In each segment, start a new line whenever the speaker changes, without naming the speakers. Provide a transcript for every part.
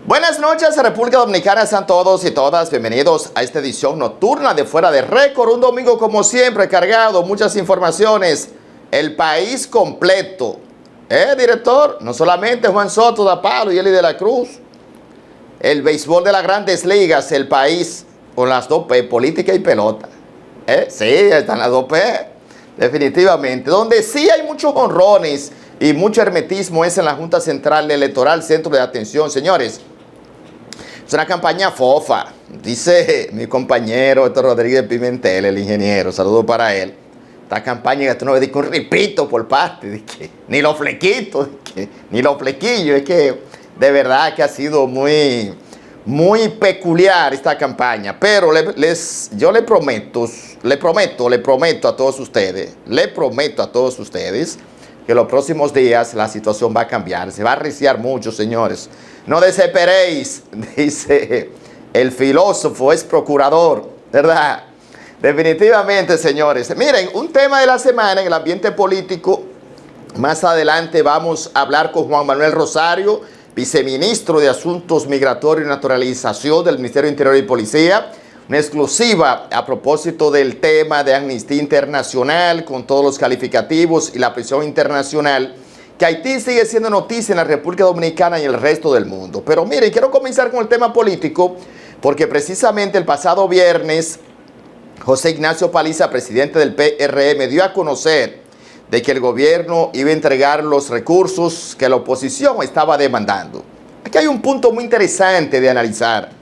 Buenas noches, República Dominicana, sean todos y todas bienvenidos a esta edición nocturna de Fuera de Récord. Un domingo como siempre cargado, muchas informaciones, el país completo. Director, no solamente Juan Soto da Palo y Eli de la Cruz, el béisbol de las grandes ligas, el país con las dos P, política y pelota. Sí, están las dos P, definitivamente. Donde sí hay muchos honrones y mucho hermetismo es en la Junta Central Electoral, centro de atención, señores. Es una campaña fofa, dice mi compañero Héctor Rodríguez Pimentel, el ingeniero, saludo para él. Esta campaña que tú no ves un ripito por parte, de que, ni los flequitos, ni los flequillos, es que de verdad que ha sido muy peculiar esta campaña. Pero yo le prometo a todos ustedes, que los próximos días la situación va a cambiar, se va a arreciar mucho, señores. No desesperéis, dice el filósofo, es procurador, ¿verdad? Definitivamente, señores. Miren, un tema de la semana en el ambiente político. Más adelante vamos a hablar con Juan Manuel Rosario, viceministro de Asuntos Migratorios y Naturalización del Ministerio de Interior y Policía. Una exclusiva a propósito del tema de Amnistía Internacional con todos los calificativos y la presión internacional, que Haití sigue siendo noticia en la República Dominicana y el resto del mundo. Pero miren, quiero comenzar con el tema político porque precisamente el pasado viernes José Ignacio Paliza, presidente del PRM, dio a conocer de que el gobierno iba a entregar los recursos que la oposición estaba demandando. Aquí hay un punto muy interesante de analizar,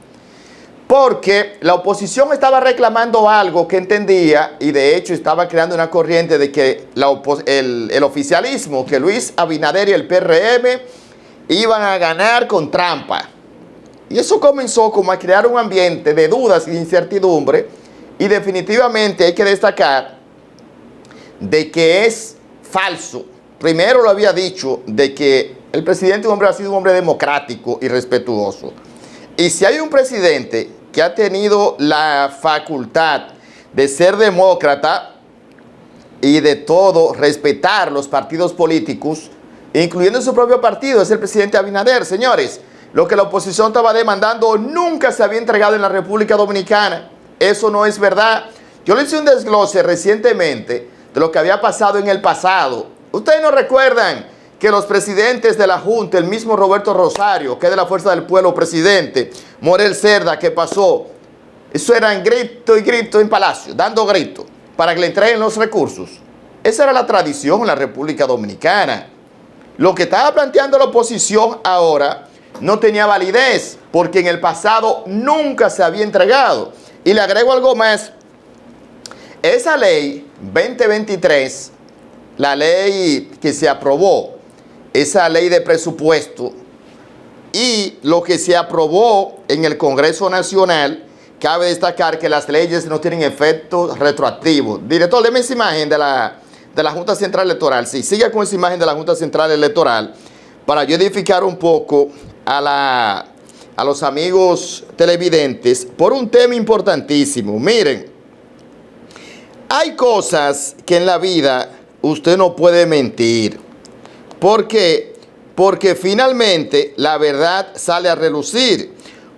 porque la oposición estaba reclamando algo que entendía y de hecho estaba creando una corriente de que el oficialismo, que Luis Abinader y el PRM iban a ganar con trampa. Y eso comenzó como a crear un ambiente de dudas e incertidumbre, y definitivamente hay que destacar de que es falso. Primero lo había dicho de que el presidente ha sido un hombre democrático y respetuoso. Y si hay un presidente que ha tenido la facultad de ser demócrata y de todo respetar los partidos políticos, incluyendo su propio partido, es el presidente Abinader. Señores, lo que la oposición estaba demandando nunca se había entregado en la República Dominicana. Eso no es verdad. Yo le hice un desglose recientemente de lo que había pasado en el pasado. Ustedes no recuerdan que los presidentes de la Junta, el mismo Roberto Rosario, que es de la Fuerza del Pueblo, presidente, Morel Cerda, que pasó, eso eran grito y grito en Palacio, dando grito para que le entreguen los recursos. Esa era la tradición en la República Dominicana. Lo que estaba planteando la oposición ahora no tenía validez, porque en el pasado nunca se había entregado. Y le agrego algo más. Esa ley 2023, la ley que se aprobó, esa ley de presupuesto y lo que se aprobó en el Congreso Nacional, cabe destacar que las leyes no tienen efecto retroactivo. Director, deme esa imagen de la Junta Central Electoral. Sí, siga con esa imagen de la Junta Central Electoral para yo edificar un poco a los amigos televidentes por un tema importantísimo. Miren, hay cosas que en la vida usted no puede mentir. ¿Por qué? Porque finalmente la verdad sale a relucir.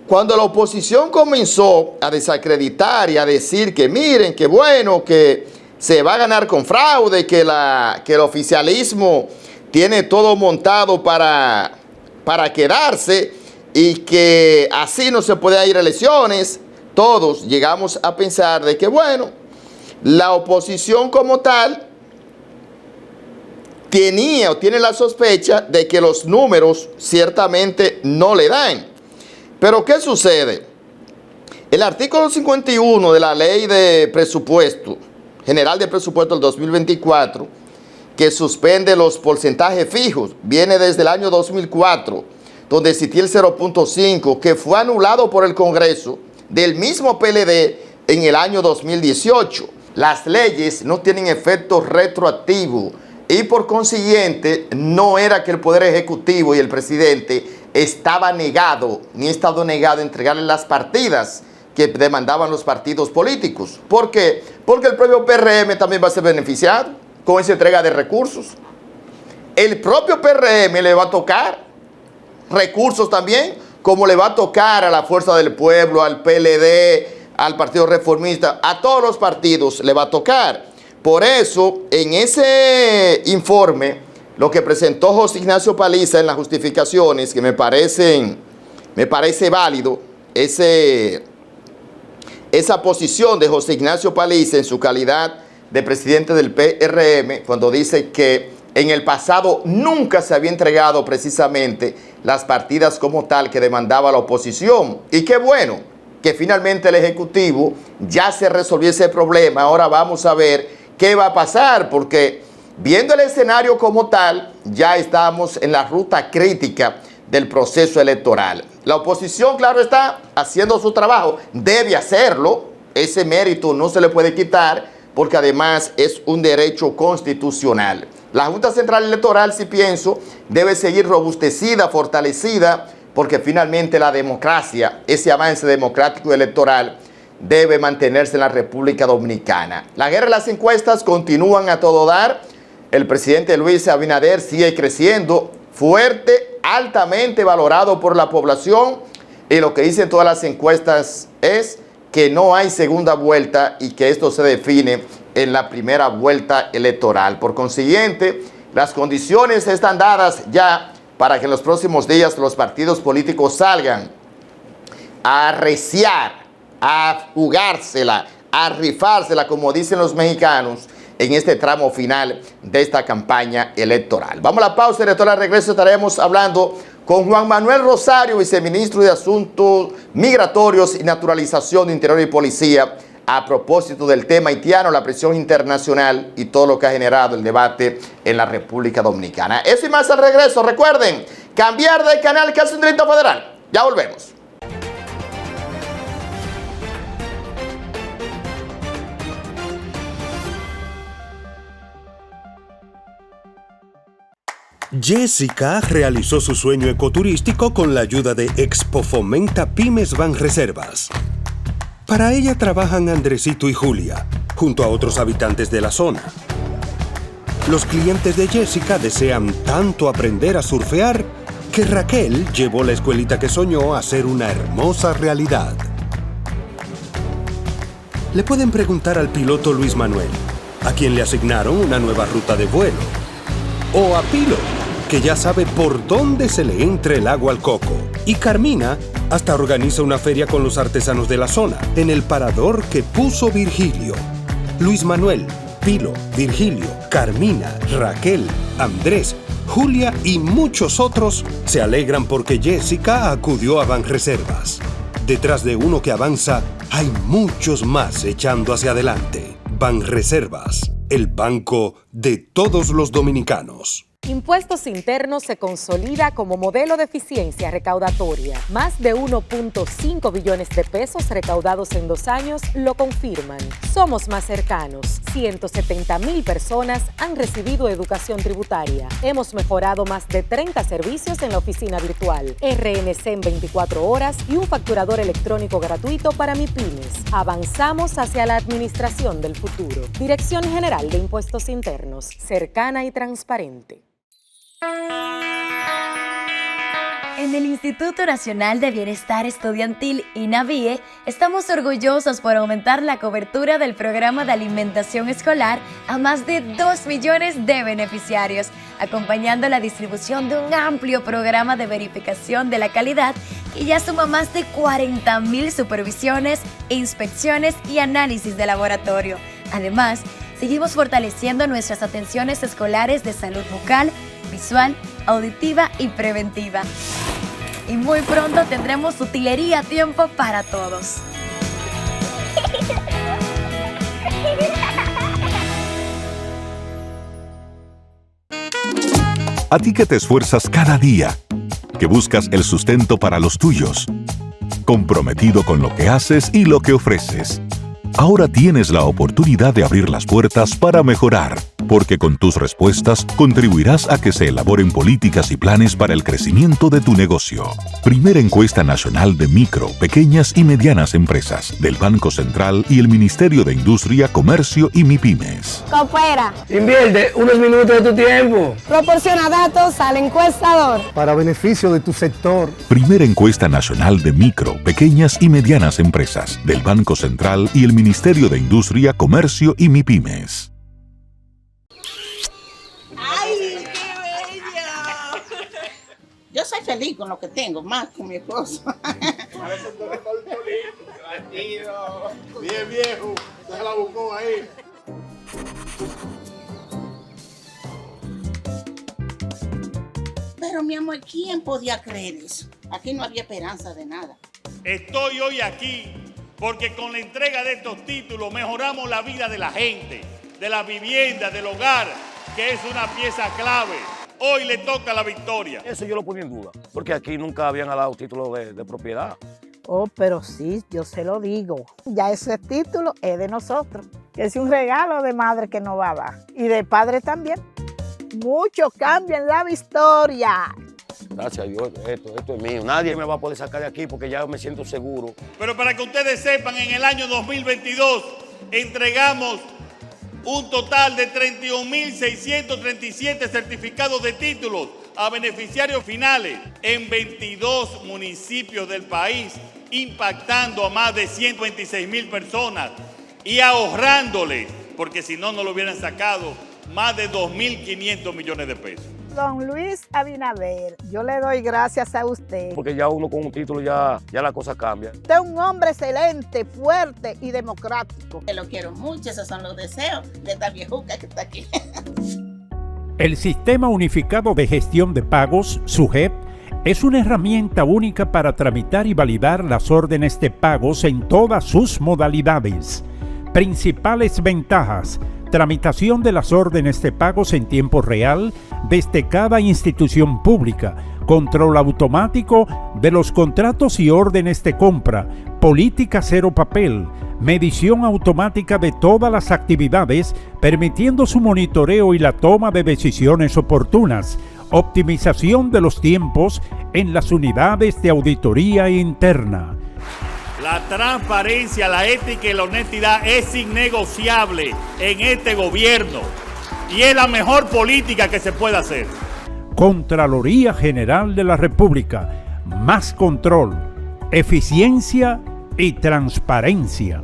Cuando la oposición comenzó a desacreditar y a decir que miren, que bueno, que se va a ganar con fraude, que el oficialismo tiene todo montado para quedarse y que así no se puede ir a elecciones, todos llegamos a pensar de que bueno, la oposición como tal tenía o tiene la sospecha de que los números ciertamente no le dan. Pero ¿qué sucede? El artículo 51 de la Ley de Presupuesto, General de Presupuesto del 2024, que suspende los porcentajes fijos, viene desde el año 2004, donde existía el 0.5, que fue anulado por el Congreso del mismo PLD en el año 2018. Las leyes no tienen efecto retroactivo y por consiguiente no era que el Poder Ejecutivo y el presidente estaba negado, ni estado negado a entregarle las partidas que demandaban los partidos políticos. ¿Por qué? Porque el propio PRM también va a ser beneficiado con esa entrega de recursos. El propio PRM le va a tocar recursos también como le va a tocar a la Fuerza del Pueblo, al PLD, al Partido Reformista, a todos los partidos le va a tocar. Por eso, en ese informe, lo que presentó José Ignacio Paliza en las justificaciones, que me parece válido, esa posición de José Ignacio Paliza en su calidad de presidente del PRM, cuando dice que en el pasado nunca se había entregado precisamente las partidas como tal que demandaba la oposición. Y qué bueno que finalmente el Ejecutivo ya se resolvió ese problema. Ahora vamos a ver qué va a pasar, porque viendo el escenario como tal, ya estamos en la ruta crítica del proceso electoral. La oposición, claro está, haciendo su trabajo, debe hacerlo, ese mérito no se le puede quitar, porque además es un derecho constitucional. La Junta Central Electoral, si pienso, debe seguir robustecida, fortalecida, porque finalmente la democracia, ese avance democrático y electoral, debe mantenerse en la República Dominicana. La guerra de las encuestas continúan a todo dar. El presidente Luis Abinader sigue creciendo fuerte, altamente valorado por la población, y lo que dicen todas las encuestas es que no hay segunda vuelta y que esto se define en la primera vuelta electoral. Por consiguiente, las condiciones están dadas ya para que en los próximos días los partidos políticos salgan a arreciar, a jugársela, a rifársela, como dicen los mexicanos, en este tramo final de esta campaña electoral. Vamos a la pausa, director. Al regreso estaremos hablando con Juan Manuel Rosario, viceministro de Asuntos Migratorios y Naturalización de Interior y Policía, a propósito del tema haitiano, la presión internacional y todo lo que ha generado el debate en la República Dominicana. Eso y más al regreso. Recuerden, cambiar de canal, que es un delito federal. Ya volvemos.
Jessica realizó su sueño ecoturístico con la ayuda de Expo Fomenta Pymes Banreservas. Para ella trabajan Andresito y Julia, junto a otros habitantes de la zona. Los clientes de Jessica desean tanto aprender a surfear que Raquel llevó la escuelita que soñó a ser una hermosa realidad. Le pueden preguntar al piloto Luis Manuel, a quien le asignaron una nueva ruta de vuelo. O a Pilo, que ya sabe por dónde se le entra el agua al coco. Y Carmina hasta organiza una feria con los artesanos de la zona, en el parador que puso Virgilio. Luis Manuel, Pilo, Virgilio, Carmina, Raquel, Andrés, Julia y muchos otros se alegran porque Jessica acudió a Banreservas. Detrás de uno que avanza, hay muchos más echando hacia adelante. Banreservas, el banco de todos los dominicanos.
Impuestos Internos se consolida como modelo de eficiencia recaudatoria. Más de 1.5 billones de pesos recaudados en 2 años lo confirman. Somos más cercanos. 170,000 personas han recibido educación tributaria. Hemos mejorado más de 30 servicios en la oficina virtual, RNC en 24 horas y un facturador electrónico gratuito para MIPYMES. Avanzamos hacia la administración del futuro. Dirección General de Impuestos Internos, cercana y transparente.
En el Instituto Nacional de Bienestar Estudiantil, INABIE, estamos orgullosos por aumentar la cobertura del programa de alimentación escolar a más de 2 millones de beneficiarios, acompañando la distribución de un amplio programa de verificación de la calidad que ya suma más de 40,000 supervisiones, inspecciones y análisis de laboratorio. Además, seguimos fortaleciendo nuestras atenciones escolares de salud bucal, visual, auditiva y preventiva. Y muy pronto tendremos utilería a tiempo para todos.
A ti que te esfuerzas cada día, que buscas el sustento para los tuyos, comprometido con lo que haces y lo que ofreces. Ahora tienes la oportunidad de abrir las puertas para mejorar, porque con tus respuestas contribuirás a que se elaboren políticas y planes para el crecimiento de tu negocio. Primera encuesta nacional de micro, pequeñas y medianas empresas del Banco Central y el Ministerio de Industria, Comercio y MIPYMES.
Coopera.
Invierte unos minutos de tu tiempo.
Proporciona datos al encuestador.
Para beneficio de tu sector.
Primera encuesta nacional de micro, pequeñas y medianas empresas del Banco Central y el Ministerio de Industria, Comercio y MIPYMES.
¡Ay, qué bello! Yo soy feliz con lo que tengo, más con mi esposo.
A veces no le falta tranquilo. Bien viejo, se la buscó ahí.
Pero mi amor, ¿quién podía creer eso? Aquí no había esperanza de nada.
Estoy hoy aquí porque con la entrega de estos títulos mejoramos la vida de la gente, de la vivienda, del hogar, que es una pieza clave. Hoy le toca la victoria.
Eso yo lo ponía en duda, porque aquí nunca habían dado título de propiedad.
Oh, pero sí, yo se lo digo. Ya ese título es de nosotros. Es un regalo de madre que nos va a dar. Y de padre también. Mucho cambio en la historia.
Gracias a Dios, esto es mío. Nadie me va a poder sacar de aquí porque ya me siento seguro.
Pero para que ustedes sepan, en el año 2022 entregamos un total de 31.637 certificados de títulos a beneficiarios finales en 22 municipios del país, impactando a más de 126.000 personas y ahorrándoles, porque si no, no lo hubieran sacado, más de 2.500 millones de pesos.
Don Luis Abinader, yo le doy gracias a usted.
Porque ya uno con un título ya la cosa cambia.
Usted es un hombre excelente, fuerte y democrático.
Que lo quiero mucho, esos son los deseos de esta viejuca que está aquí.
El Sistema Unificado de Gestión de Pagos, SUGEP, es una herramienta única para tramitar y validar las órdenes de pagos en todas sus modalidades. Principales ventajas: tramitación de las órdenes de pagos en tiempo real desde cada institución pública, control automático de los contratos y órdenes de compra, política cero papel, medición automática de todas las actividades, permitiendo su monitoreo y la toma de decisiones oportunas, optimización de los tiempos en las unidades de auditoría interna.
La transparencia, la ética y la honestidad es innegociable en este gobierno y es la mejor política que se puede hacer.
Contraloría General de la República. Más control, eficiencia y transparencia.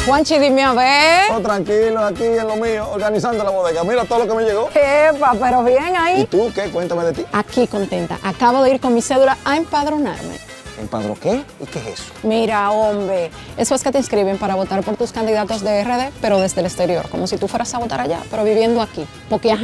Juanchi, dime a ver.
Oh, tranquilo, aquí en lo mío, organizando la bodega. Mira todo lo que me llegó.
Epa, pero bien ahí.
¿Y tú qué? Cuéntame de ti.
Aquí contenta. Acabo de ir con mi cédula a empadronarme.
¿Empadrón qué? ¿Y qué es eso?
Mira, hombre, eso es que te inscriben para votar por tus candidatos de RD, pero desde el exterior, como si tú fueras a votar allá, pero viviendo aquí. Porque,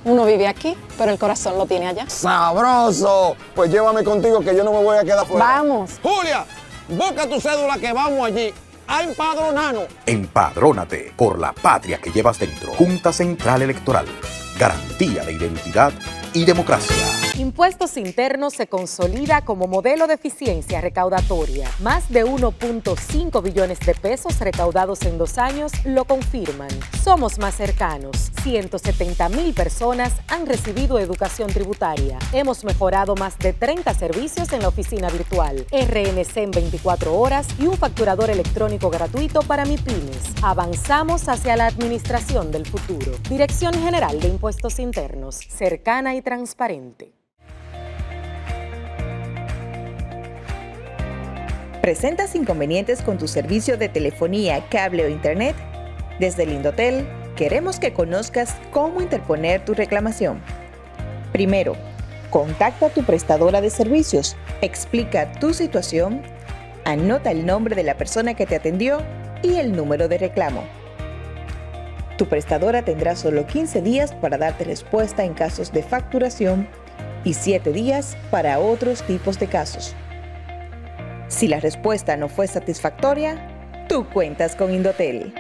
uno vive aquí, pero el corazón lo tiene allá.
¡Sabroso! Pues llévame contigo que yo no me voy a quedar fuera.
Vamos.
Julia, busca tu cédula que vamos allí a empadronarnos.
Empadrónate por la patria que llevas dentro. Junta Central Electoral. Garantía de identidad y democracia.
Impuestos Internos se consolida como modelo de eficiencia recaudatoria. Más de 1.5 billones de pesos recaudados en 2 años lo confirman. Somos más cercanos. 170,000 personas han recibido educación tributaria. Hemos mejorado más de 30 servicios en la oficina virtual, RNC en 24 horas y un facturador electrónico gratuito para MIPYMES. Avanzamos hacia la administración del futuro. Dirección General de Impuestos Internos, cercana y transparente.
¿Presentas inconvenientes con tu servicio de telefonía, cable o internet? Desde el Indotel, queremos que conozcas cómo interponer tu reclamación. Primero, contacta a tu prestadora de servicios, explica tu situación, anota el nombre de la persona que te atendió y el número de reclamo. Tu prestadora tendrá solo 15 días para darte respuesta en casos de facturación y 7 días para otros tipos de casos. Si la respuesta no fue satisfactoria, tú cuentas con Indotel.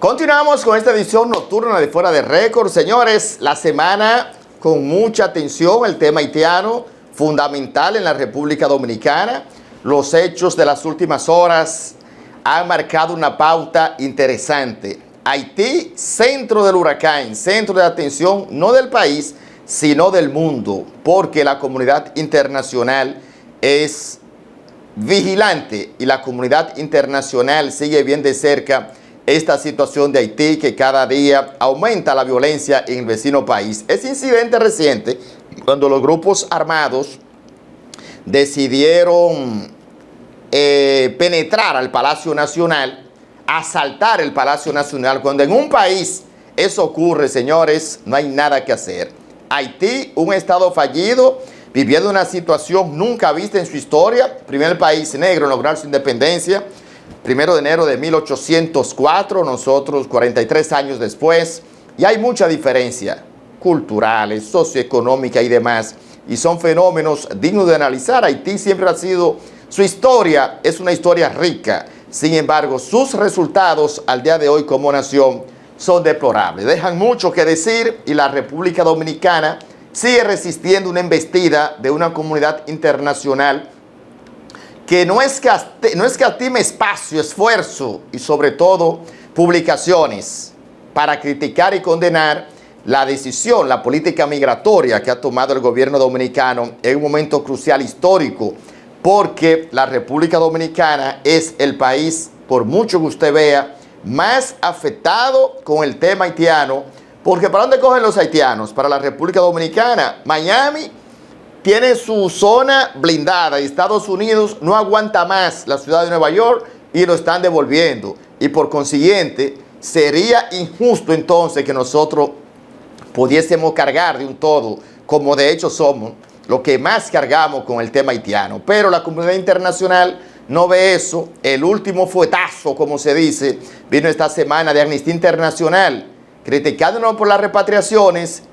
Continuamos con esta edición nocturna de Fuera de Récord. Señores, la semana con mucha atención, el tema haitiano, fundamental en la República Dominicana. Los hechos de las últimas horas han marcado una pauta interesante. Haití, centro del huracán, centro de atención no del país, sino del mundo, porque la comunidad internacional es vigilante y la comunidad internacional sigue bien de cerca esta situación de Haití, que cada día aumenta la violencia en el vecino país. Ese incidente reciente, cuando los grupos armados decidieron penetrar al Palacio Nacional, asaltar el Palacio Nacional, cuando en un país eso ocurre, señores, no hay nada que hacer. Haití, un estado fallido, viviendo una situación nunca vista en su historia, primer país negro en lograr su independencia, 1 de enero de 1804, nosotros 43 años después, y hay mucha diferencia culturales, socioeconómica y demás, y son fenómenos dignos de analizar. Haití siempre ha sido, su historia es una historia rica, sin embargo, sus resultados al día de hoy como nación son deplorables, dejan mucho que decir, y la República Dominicana sigue resistiendo una embestida de una comunidad internacional que no escatime espacio, esfuerzo y sobre todo publicaciones para criticar y condenar la decisión, la política migratoria que ha tomado el gobierno dominicano en un momento crucial histórico, porque la República Dominicana es el país, por mucho que usted vea, más afectado con el tema haitiano, porque ¿para dónde cogen los haitianos? Para la República Dominicana. Miami tiene su zona blindada y Estados Unidos no aguanta más la ciudad de Nueva York y lo están devolviendo. Y por consiguiente, sería injusto entonces que nosotros pudiésemos cargar de un todo, como de hecho somos, lo que más cargamos con el tema haitiano. Pero la comunidad internacional no ve eso. El último fuetazo, como se dice, vino esta semana de Amnistía Internacional, criticándonos por las repatriaciones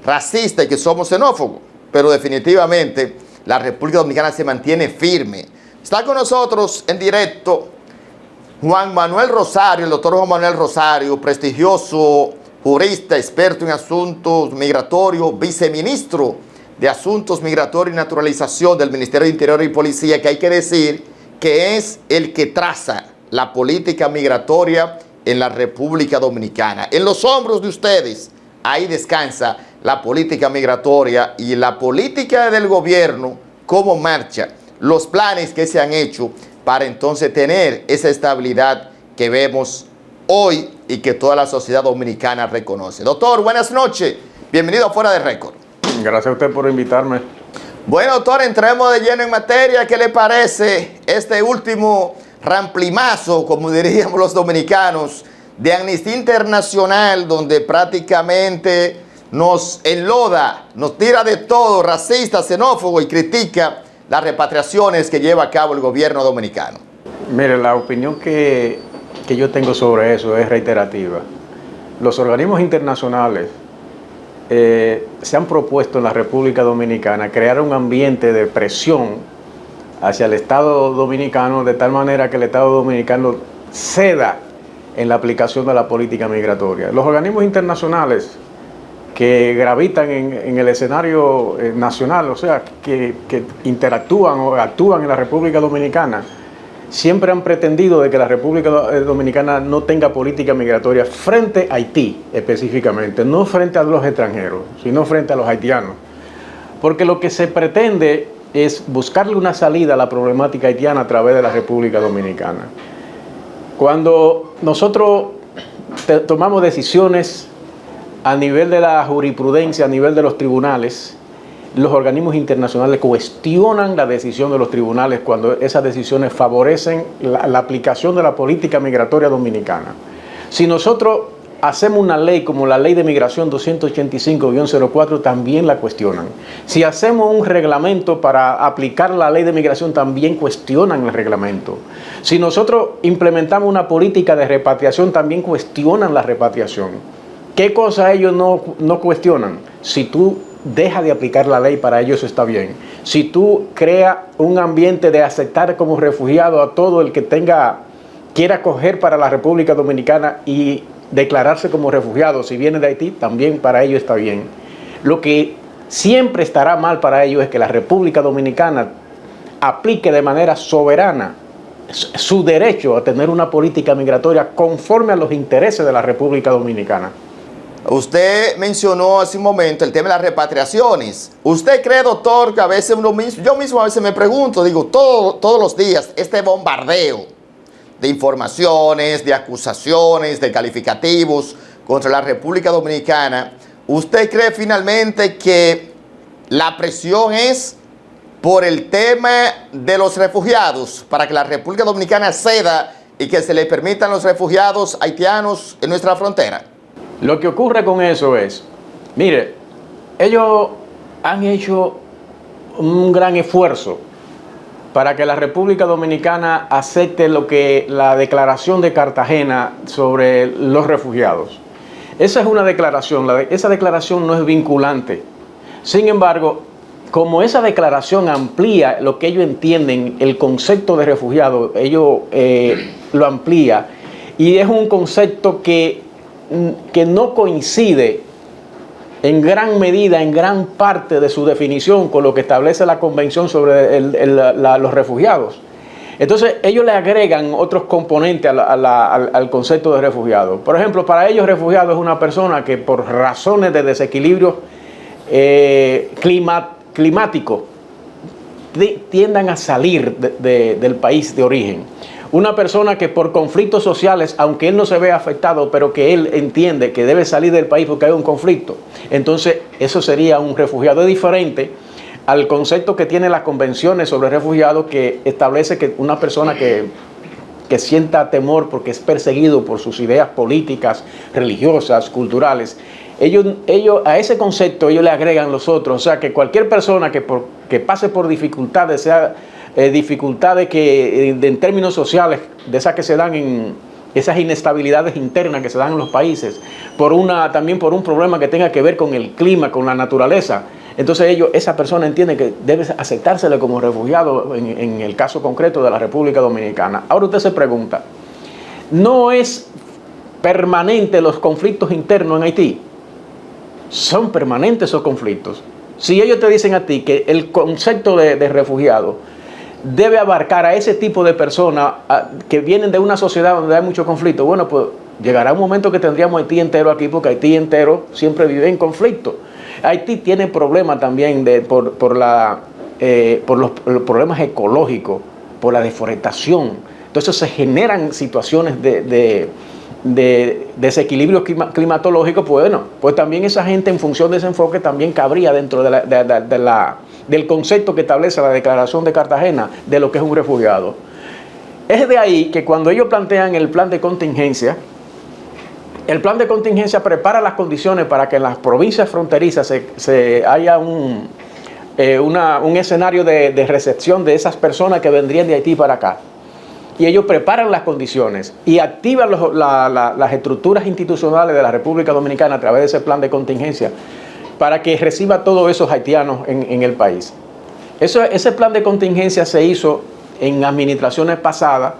racistas y que somos xenófobos. Pero definitivamente la República Dominicana se mantiene firme. Está con nosotros en directo Juan Manuel Rosario, el doctor Juan Manuel Rosario, prestigioso jurista, experto en asuntos migratorios, viceministro de Asuntos Migratorios y Naturalización del Ministerio de Interior y Policía, que hay que decir que es el que traza la política migratoria en la República Dominicana. En los hombros de ustedes, ahí descansa la política migratoria y la política del gobierno, cómo marcha, los planes que se han hecho para entonces tener esa estabilidad que vemos hoy y que toda la sociedad dominicana reconoce. Doctor, buenas noches. Bienvenido a Fuera de Récord.
Gracias a usted por invitarme.
Bueno, doctor, entremos de lleno en materia. ¿Qué le parece este último ramplimazo, como diríamos los dominicanos, de Amnistía Internacional, donde prácticamente nos enloda, nos tira de todo, racista, xenófobo, y critica las repatriaciones que lleva a cabo el gobierno dominicano?
Mire, la opinión que yo tengo sobre eso es reiterativa. Los organismos internacionales se han propuesto en la República Dominicana crear un ambiente de presión hacia el Estado Dominicano, de tal manera que el Estado Dominicano ceda en la aplicación de la política migratoria. Los organismos internacionales que gravitan en el escenario nacional, o sea, que interactúan o actúan en la República Dominicana, siempre han pretendido de que la República Dominicana no tenga política migratoria frente a Haití específicamente, no frente a los extranjeros, sino frente a los haitianos. Porque lo que se pretende es buscarle una salida a la problemática haitiana a través de la República Dominicana. Cuando nosotros tomamos decisiones a nivel de la jurisprudencia, a nivel de los tribunales, los organismos internacionales cuestionan la decisión de los tribunales cuando esas decisiones favorecen la aplicación de la política migratoria dominicana. Si nosotros hacemos una ley como la Ley de Migración 285-04, también la cuestionan. Si hacemos un reglamento para aplicar la Ley de Migración, también cuestionan el reglamento. Si nosotros implementamos una política de repatriación, también cuestionan la repatriación. ¿Qué cosa ellos no cuestionan? Si tú dejas de aplicar la ley, para ellos eso está bien. Si tú creas un ambiente de aceptar como refugiado a todo el que quiera acoger para la República Dominicana y declararse como refugiados. Si viene de Haití, también para ellos está bien. Lo que siempre estará mal para ellos es que la República Dominicana aplique de manera soberana su derecho a tener una política migratoria conforme a los intereses de la República Dominicana.
Usted mencionó hace un momento el tema de las repatriaciones. ¿Usted cree, doctor, que a veces yo mismo a veces me pregunto, digo, todos los días, este bombardeo de informaciones, de acusaciones, de calificativos contra la República Dominicana, ¿usted cree finalmente que la presión es por el tema de los refugiados, para que la República Dominicana ceda y que se le permitan los refugiados haitianos en nuestra frontera?
Lo que ocurre con eso es, mire, ellos han hecho un gran esfuerzo para que la República Dominicana acepte lo que la Declaración de Cartagena sobre los refugiados. Esa es una declaración, esa declaración no es vinculante. Sin embargo, como esa declaración amplía lo que ellos entienden, el concepto de refugiado, ellos lo amplía, y es un concepto que no coincide en gran medida, en gran parte de su definición con lo que establece la Convención sobre los refugiados. Entonces ellos le agregan otros componentes al concepto de refugiado. Por ejemplo, para ellos refugiado es una persona que por razones de desequilibrio climático tiendan a salir del país de origen. Una persona que por conflictos sociales, aunque él no se vea afectado, pero que él entiende que debe salir del país porque hay un conflicto, entonces eso sería un refugiado. Es diferente al concepto que tiene las convenciones sobre refugiados, que establece que una persona que sienta temor porque es perseguido por sus ideas políticas, religiosas, culturales, ellos a ese concepto ellos le agregan los otros. O sea, que cualquier persona que pase por dificultades, sea dificultades que en términos sociales, de esas que se dan en esas inestabilidades internas que se dan en los países, también por un problema que tenga que ver con el clima, con la naturaleza, entonces esa persona entiende que debe aceptársele como refugiado en el caso concreto de la República Dominicana. Ahora usted se pregunta, ¿no es permanente los conflictos internos en Haití? Son permanentes esos conflictos. Si ellos te dicen a ti que el concepto de refugiado debe abarcar a ese tipo de personas que vienen de una sociedad donde hay mucho conflicto, bueno, pues llegará un momento que tendríamos Haití entero aquí, porque Haití entero siempre vive en conflicto. Haití tiene problemas también por los problemas ecológicos, por la deforestación. Entonces se generan situaciones de desequilibrio climatológico. Bueno, pues también esa gente, en función de ese enfoque, también cabría dentro del concepto que establece la Declaración de Cartagena de lo que es un refugiado. Es de ahí que cuando ellos plantean el plan de contingencia, el plan de contingencia prepara las condiciones para que en las provincias fronterizas haya un escenario de recepción de esas personas que vendrían de Haití para acá. Y ellos preparan las condiciones y activan las estructuras institucionales de la República Dominicana a través de ese plan de contingencia para que reciba todos esos haitianos en el país. Ese plan de contingencia se hizo en administraciones pasadas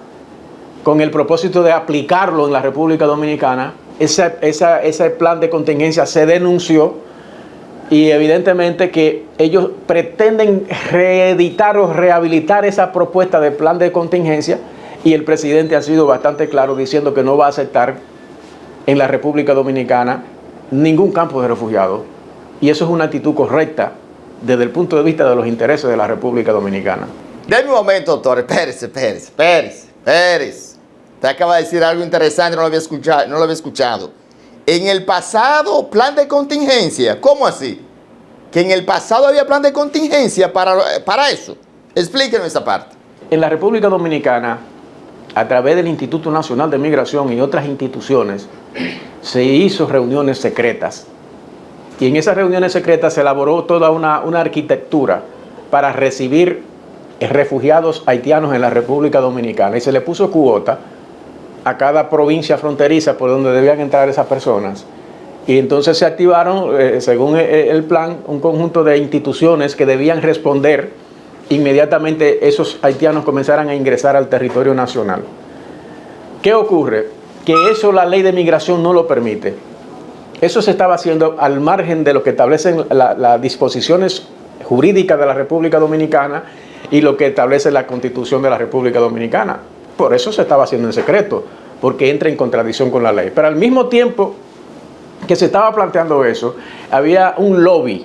con el propósito de aplicarlo en la República Dominicana. Ese plan de contingencia se denunció y evidentemente que ellos pretenden reeditar o rehabilitar esa propuesta de plan de contingencia, y el presidente ha sido bastante claro diciendo que no va a aceptar en la República Dominicana ningún campo de refugiados, y eso es una actitud correcta desde el punto de vista de los intereses de la República Dominicana.
Deme un momento, doctor. Espérese. Usted acaba de decir algo interesante, no lo había escuchado. En el pasado, plan de contingencia. ¿Cómo así? Que en el pasado había plan de contingencia para eso. Explíquenos esa parte.
En la República Dominicana, a través del Instituto Nacional de Migración y otras instituciones, se hizo reuniones secretas. Y en esas reuniones secretas se elaboró toda una arquitectura para recibir refugiados haitianos en la República Dominicana. Y se le puso cuota a cada provincia fronteriza por donde debían entrar esas personas. Y entonces se activaron, según el plan, un conjunto de instituciones que debían responder inmediatamente esos haitianos comenzaran a ingresar al territorio nacional. ¿Qué ocurre? que eso la ley de migración no lo permite. Eso se estaba haciendo al margen de lo que establecen las disposiciones jurídicas de la República Dominicana y lo que establece la Constitución de la República Dominicana. Por eso se estaba haciendo en secreto, porque entra en contradicción con la ley. Pero al mismo tiempo que se estaba planteando eso, había un lobby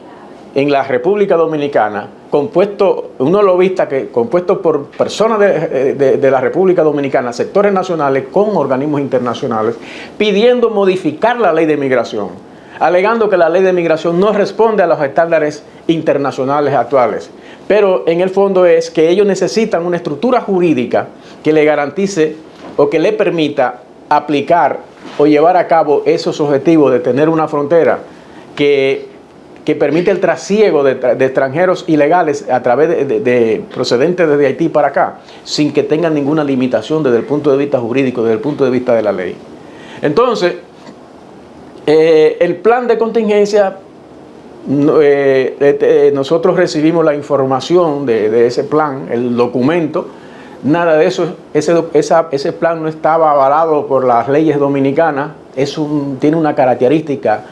en la República Dominicana, unos lobistas compuestos por personas de la República Dominicana, sectores nacionales con organismos internacionales, pidiendo modificar la ley de migración, alegando que la ley de migración no responde a los estándares internacionales actuales. Pero en el fondo es que ellos necesitan una estructura jurídica que le garantice o que le permita aplicar o llevar a cabo esos objetivos de tener una frontera que permite el trasiego de extranjeros ilegales a través de procedentes desde Haití para acá, sin que tengan ninguna limitación desde el punto de vista jurídico, desde el punto de vista de la ley. Entonces, el plan de contingencia, nosotros recibimos la información de ese plan, el documento. Nada de eso, ese plan no estaba avalado por las leyes dominicanas, tiene una característica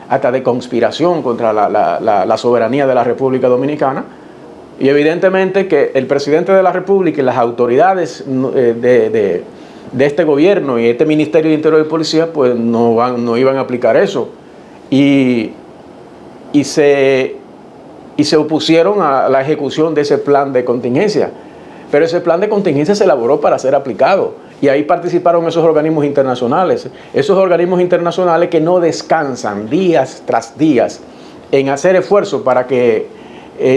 hasta de conspiración contra la soberanía de la República Dominicana, y evidentemente que el presidente de la República y las autoridades de este gobierno y este Ministerio de Interior y Policía pues no iban a aplicar eso, y se opusieron a la ejecución de ese plan de contingencia. Pero ese plan de contingencia se elaboró para ser aplicado, y ahí participaron esos organismos internacionales que no descansan días tras días en hacer esfuerzos para que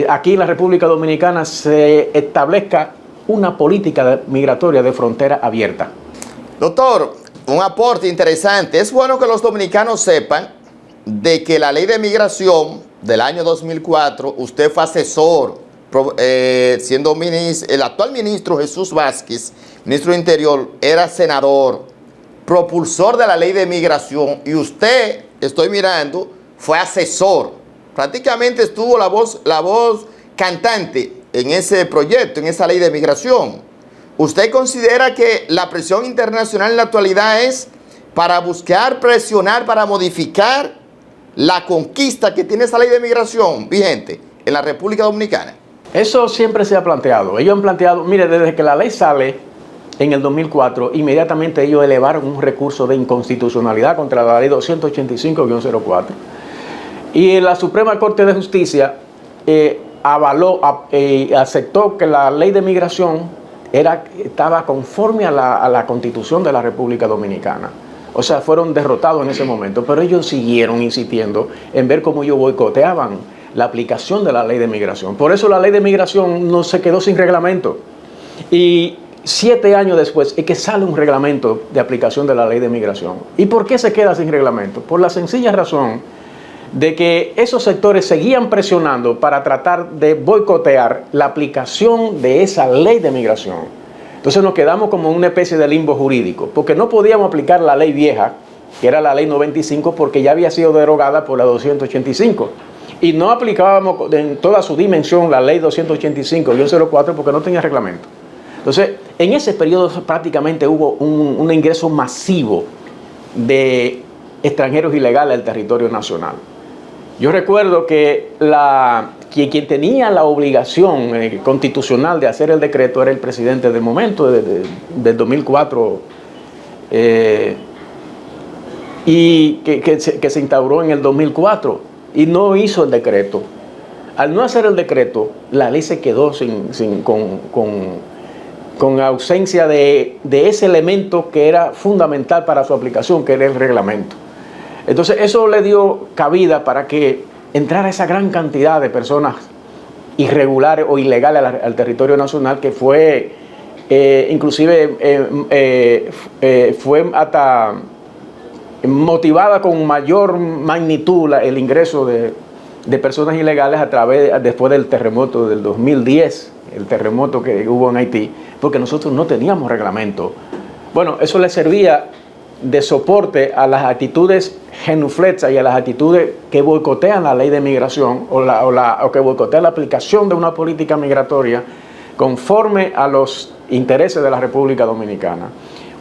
aquí en la República Dominicana se establezca una política migratoria de frontera abierta.
Doctor, un aporte interesante. Es bueno que los dominicanos sepan de que la ley de migración del año 2004, usted fue asesor, siendo el actual ministro Jesús Vázquez, ministro de Interior, era senador, propulsor de la ley de migración, y usted, estoy mirando, fue asesor. Prácticamente estuvo la voz cantante en ese proyecto, en esa ley de migración. ¿Usted considera que la presión internacional en la actualidad es para buscar presionar, para modificar la conquista que tiene esa ley de migración vigente en la República Dominicana?
Eso siempre se ha planteado. Ellos han planteado, mire, desde que la ley sale en el 2004, inmediatamente ellos elevaron un recurso de inconstitucionalidad contra la ley 285-04. Y la Suprema Corte de Justicia aceptó que la ley de migración estaba conforme a la Constitución de la República Dominicana. O sea, fueron derrotados en ese momento, pero ellos siguieron insistiendo en ver cómo ellos boicoteaban la aplicación de la ley de migración. Por eso la ley de migración no se quedó sin reglamento. Y 7 años después es que sale un reglamento de aplicación de la ley de migración. ¿Y por qué se queda sin reglamento? Por la sencilla razón de que esos sectores seguían presionando para tratar de boicotear la aplicación de esa ley de migración. Entonces nos quedamos como una especie de limbo jurídico, porque no podíamos aplicar la ley vieja, que era la ley 95, porque ya había sido derogada por la 285. Y no aplicábamos en toda su dimensión la ley 285-04 porque no tenía reglamento. Entonces, en ese periodo prácticamente hubo un ingreso masivo de extranjeros ilegales al territorio nacional. Yo recuerdo que quien tenía la obligación constitucional de hacer el decreto era el presidente del momento, del 2004, y que se instauró en el 2004. Y no hizo el decreto. Al no hacer el decreto, la ley se quedó con ausencia de ese elemento que era fundamental para su aplicación, que era el reglamento. Entonces eso le dio cabida para que entrara esa gran cantidad de personas irregulares o ilegales al territorio nacional, que fue fue hasta motivada con mayor magnitud el ingreso de personas ilegales después del terremoto del 2010, el terremoto que hubo en Haití, porque nosotros no teníamos reglamento. Bueno, eso le servía de soporte a las actitudes genuflexas y a las actitudes que boicotean la ley de migración o que boicotean la aplicación de una política migratoria conforme a los intereses de la República Dominicana.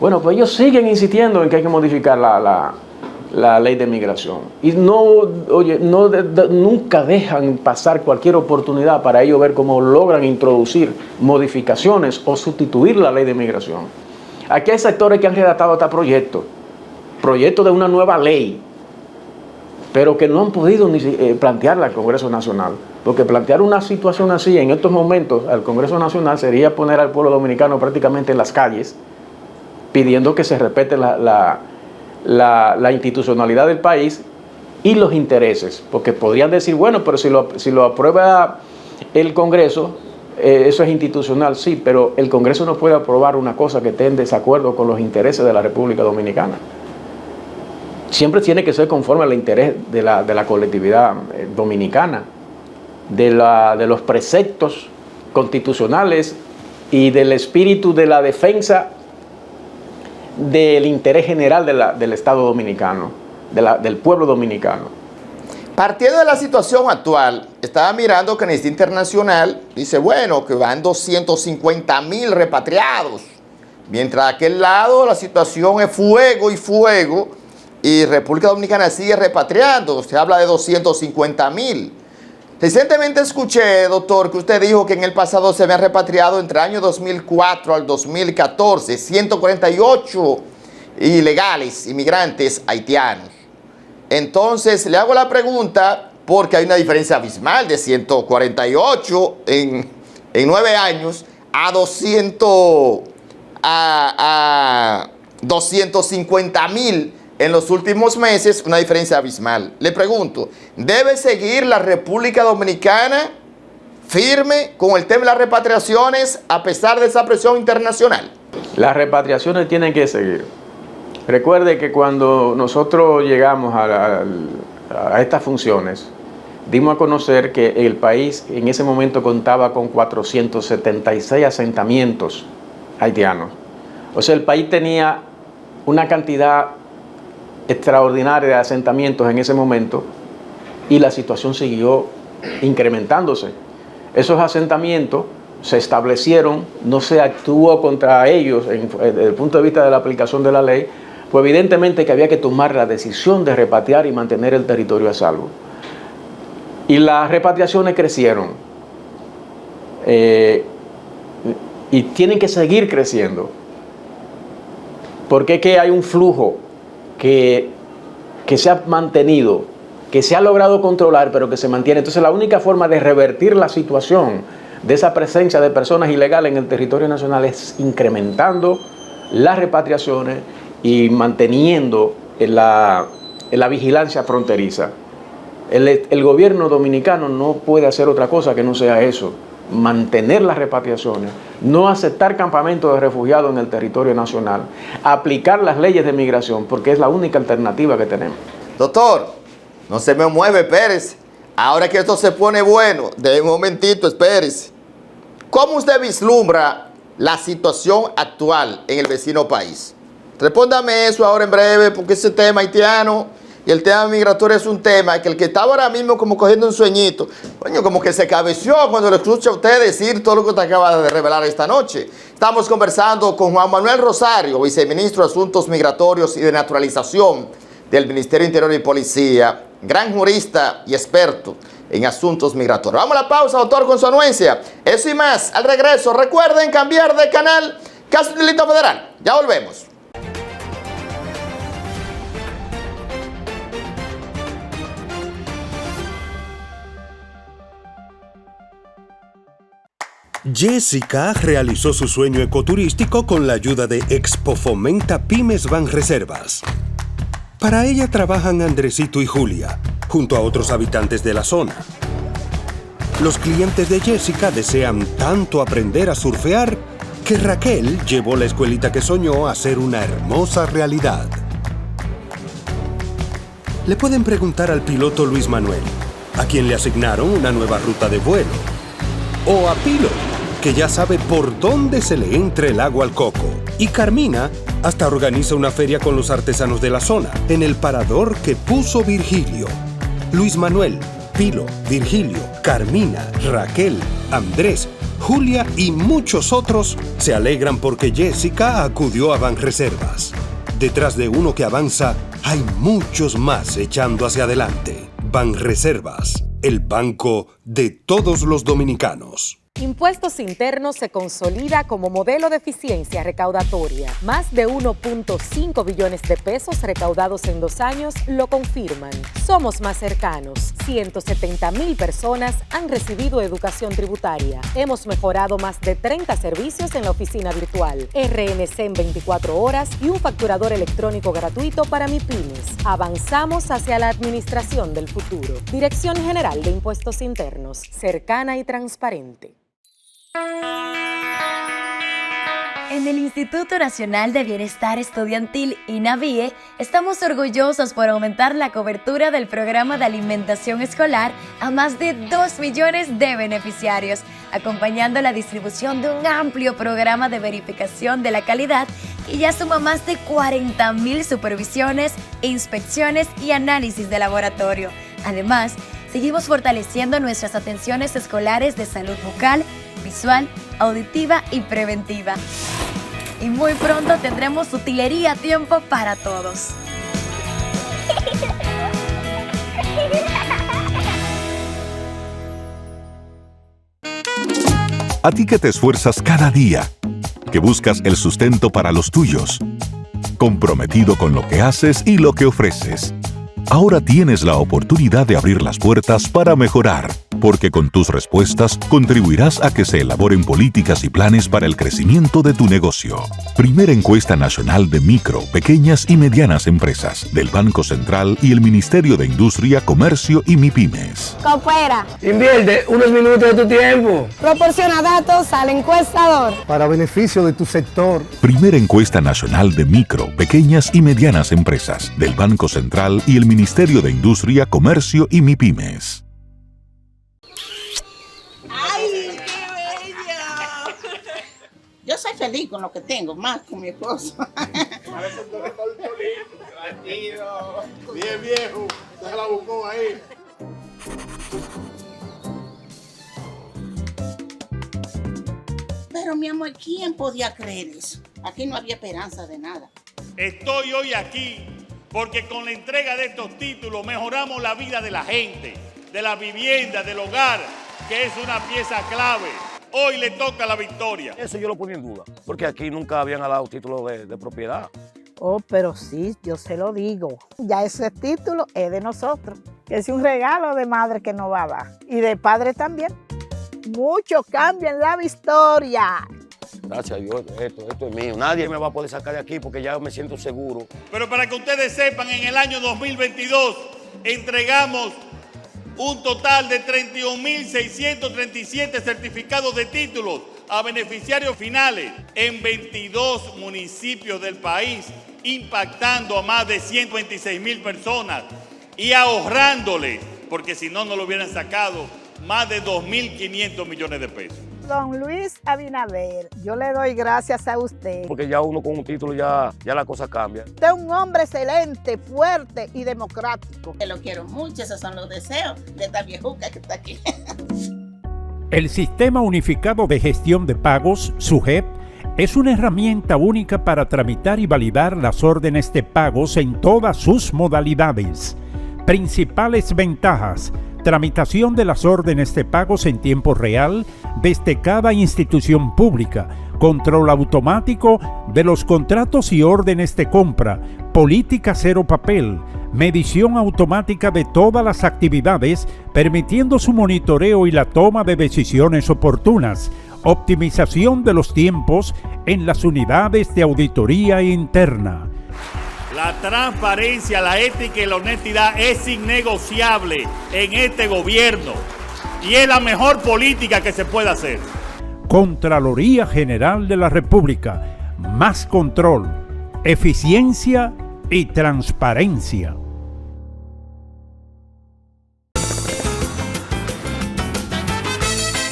Bueno, pues ellos siguen insistiendo en que hay que modificar la ley de migración. Y nunca dejan pasar cualquier oportunidad para ellos ver cómo logran introducir modificaciones o sustituir la ley de migración. Aquí hay sectores que han redactado hasta proyectos de una nueva ley, pero que no han podido ni plantearla al Congreso Nacional. Porque plantear una situación así en estos momentos al Congreso Nacional sería poner al pueblo dominicano prácticamente en las calles, pidiendo que se respete la institucionalidad del país y los intereses. Porque podrían decir, bueno, pero si lo aprueba el Congreso, eso es institucional, sí, pero el Congreso no puede aprobar una cosa que esté en desacuerdo con los intereses de la República Dominicana. Siempre tiene que ser conforme al interés de la colectividad dominicana, de los preceptos constitucionales y del espíritu de la defensa del interés general del Estado dominicano, del pueblo dominicano.
Partiendo de la situación actual, estaba mirando que Amnistía Internacional dice, bueno, que van 250,000 repatriados, mientras de aquel lado la situación es fuego y fuego, y República Dominicana sigue repatriando. Se habla de 250,000. Recientemente escuché, doctor, que usted dijo que en el pasado se habían repatriado entre el año 2004 al 2014 148 ilegales, inmigrantes haitianos. Entonces, le hago la pregunta porque hay una diferencia abismal de 148 en 9 años a 250,000 en los últimos meses, una diferencia abismal. Le pregunto, ¿debe seguir la República Dominicana firme con el tema de las repatriaciones a pesar de esa presión internacional?
Las repatriaciones tienen que seguir. Recuerde que cuando nosotros llegamos a estas funciones, dimos a conocer que el país en ese momento contaba con 476 asentamientos haitianos. O sea, el país tenía una cantidad extraordinaria de asentamientos en ese momento y la situación siguió incrementándose. Esos asentamientos se establecieron, no se actuó contra ellos desde el punto de vista de la aplicación de la ley, pues evidentemente que había que tomar la decisión de repatriar y mantener el territorio a salvo. Y las repatriaciones crecieron y tienen que seguir creciendo, porque es que hay un flujo que se ha mantenido, que se ha logrado controlar, pero que se mantiene. Entonces la única forma de revertir la situación de esa presencia de personas ilegales en el territorio nacional es incrementando las repatriaciones y manteniendo la vigilancia fronteriza. El gobierno dominicano no puede hacer otra cosa que no sea eso, mantener las repatriaciones, no aceptar campamentos de refugiados en el territorio nacional, aplicar las leyes de migración, porque es la única alternativa que tenemos.
Doctor, no se me mueve, Pérez. Ahora que esto se pone bueno, de un momentito, espérese. ¿Cómo usted vislumbra la situación actual en el vecino país? Respóndame eso ahora en breve, porque ese tema haitiano y el tema migratorio es un tema que el que estaba ahora mismo como cogiendo un sueñito, coño, como que se cabeció cuando lo escucha a usted decir todo lo que usted acaba de revelar esta noche. Estamos conversando con Juan Manuel Rosario, viceministro de Asuntos Migratorios y de Naturalización del Ministerio Interior y Policía, gran jurista y experto en asuntos migratorios. Vamos a la pausa, doctor, con su anuencia. Eso y más, al regreso. Recuerden cambiar de canal. Caso de delito federal. Ya volvemos.
Jessica realizó su sueño ecoturístico con la ayuda de Expo Fomenta Pymes Banreservas. Para ella trabajan Andresito y Julia, junto a otros habitantes de la zona. Los clientes de Jessica desean tanto aprender a surfear que Raquel llevó la escuelita que soñó a ser una hermosa realidad. Le pueden preguntar al piloto Luis Manuel, a quien le asignaron una nueva ruta de vuelo. O a Pilo, que ya sabe por dónde se le entra el agua al coco. Y Carmina hasta organiza una feria con los artesanos de la zona, en el parador que puso Virgilio. Luis Manuel, Pilo, Virgilio, Carmina, Raquel, Andrés, Julia y muchos otros se alegran porque Jessica acudió a Banreservas. Detrás de uno que avanza, hay muchos más echando hacia adelante. Banreservas, el banco de todos los dominicanos.
Impuestos Internos se consolida como modelo de eficiencia recaudatoria. Más de 1.5 billones de pesos recaudados en 2 años lo confirman. Somos más cercanos. 170,000 personas han recibido educación tributaria. Hemos mejorado más de 30 servicios en la oficina virtual, RNC en 24 horas y un facturador electrónico gratuito para MIPYMES. Avanzamos hacia la administración del futuro. Dirección General de Impuestos Internos, cercana y transparente.
En el Instituto Nacional de Bienestar Estudiantil, INAVIE, estamos orgullosos por aumentar la cobertura del programa de alimentación escolar a más de 2 millones de beneficiarios, acompañando la distribución de un amplio programa de verificación de la calidad que ya suma más de 40,000 supervisiones, inspecciones y análisis de laboratorio. Además, seguimos fortaleciendo nuestras atenciones escolares de salud bucal, visual, auditiva y preventiva. Y muy pronto tendremos utilería a tiempo para todos.
A ti que te esfuerzas cada día, que buscas el sustento para los tuyos, comprometido con lo que haces y lo que ofreces. Ahora tienes la oportunidad de abrir las puertas para mejorar, porque con tus respuestas contribuirás a que se elaboren políticas y planes para el crecimiento de tu negocio. Primera encuesta nacional de micro, pequeñas y medianas empresas del Banco Central y el Ministerio de Industria, Comercio y MIPYMES.
Coopera.
Invierte unos minutos de tu tiempo.
Proporciona datos al encuestador.
Para beneficio de tu sector.
Primera encuesta nacional de micro, pequeñas y medianas empresas del Banco Central y el Ministerio de Industria, Comercio y MIPYMES.
¡Ay, qué bello! Yo soy feliz con lo que tengo, más con mi esposo.
Parece un tortolín. Tranquilo. Bien viejo. Se la buscó ahí.
Pero mi amor, ¿quién podía creer eso? Aquí no había esperanza de nada.
Estoy hoy aquí porque con la entrega de estos títulos mejoramos la vida de la gente, de la vivienda, del hogar, que es una pieza clave. Hoy le toca la victoria.
Eso yo lo ponía en duda, porque aquí nunca habían dado título de propiedad.
Oh, pero sí, yo se lo digo. Ya ese título es de nosotros. Es un regalo de madre que nos va a dar. Y de padre también. Mucho cambio en la historia.
Gracias a Dios, esto es mío. Nadie me va a poder sacar de aquí porque ya me siento seguro.
Pero para que ustedes sepan, en el año 2022 entregamos un total de 31.637 certificados de títulos a beneficiarios finales en 22 municipios del país, impactando a más de 126,000 personas y ahorrándoles, porque si no, no lo hubieran sacado, más de 2.500 millones de pesos.
Don Luis Abinader, yo le doy gracias a usted.
Porque ya uno con un título ya la cosa cambia.
Usted es un hombre excelente, fuerte y democrático.
Que lo quiero mucho, esos son los deseos de esta viejuca que está aquí.
El Sistema Unificado de Gestión de Pagos, SUGEP, es una herramienta única para tramitar y validar las órdenes de pagos en todas sus modalidades. Principales ventajas: tramitación de las órdenes de pagos en tiempo real desde cada institución pública, control automático de los contratos y órdenes de compra, política cero papel, medición automática de todas las actividades, permitiendo su monitoreo y la toma de decisiones oportunas, optimización de los tiempos en las unidades de auditoría interna.
La transparencia, la ética y la honestidad es innegociable en este gobierno y es la mejor política que se puede hacer.
Contraloría General de la República. Más control, eficiencia y transparencia.